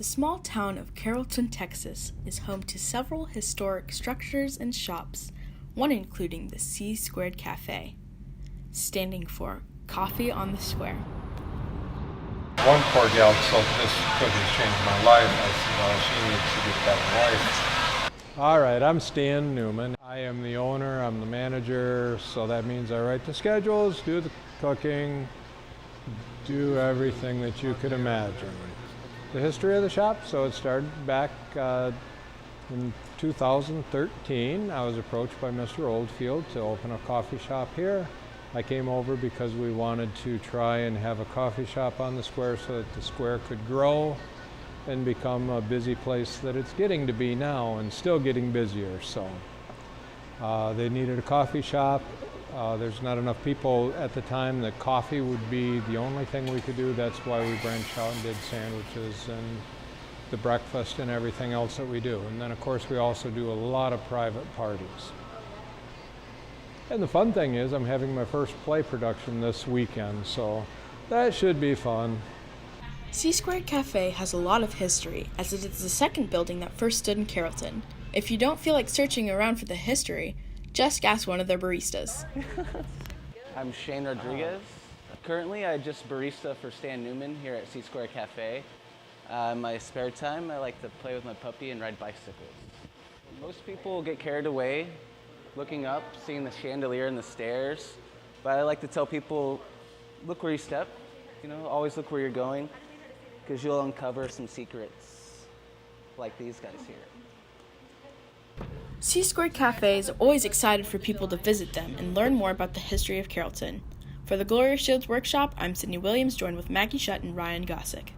The small town of Carrollton, Texas, is home to several historic structures and shops, one including the C² Cafe, standing for Coffee on the Square. One poor gal said this cookie's changed my life. I said, well, she needs to get that life. All right, I'm Stan Newman. I am the owner, I'm the manager, so that means I write the schedules, do the cooking, do everything that you could imagine. The history of the shop, so it started back in 2013. I was approached by Mr. Oldfield to open a coffee shop here. I came over because we wanted to try and have a coffee shop on the square so that the square could grow and become a busy place that it's getting to be now and still getting busier. So they needed a coffee shop. There's not enough people at the time that coffee would be the only thing we could do. That's why we branched out and did sandwiches and the breakfast and everything else that we do. And then of course we also do a lot of private parties. And the fun thing is I'm having my first play production this weekend, so that should be fun. C² Cafe has a lot of history, as it is the second building that first stood in Carrollton. If you don't feel like searching around for the history, just ask one of their baristas. I'm Shane Rodriguez. Currently, I just barista for Stan Newman here at C² Cafe. In my spare time, I like to play with my puppy and ride bicycles. Most people get carried away looking up, seeing the chandelier and the stairs. But I like to tell people, look where you step. Always look where you're going, because you'll uncover some secrets like these guys here. C² Cafe is always excited for people to visit them and learn more about the history of Carrollton. For the Gloria Shields Workshop, I'm Sydney Williams, joined with Maggie Shutt and Ryan Gossick.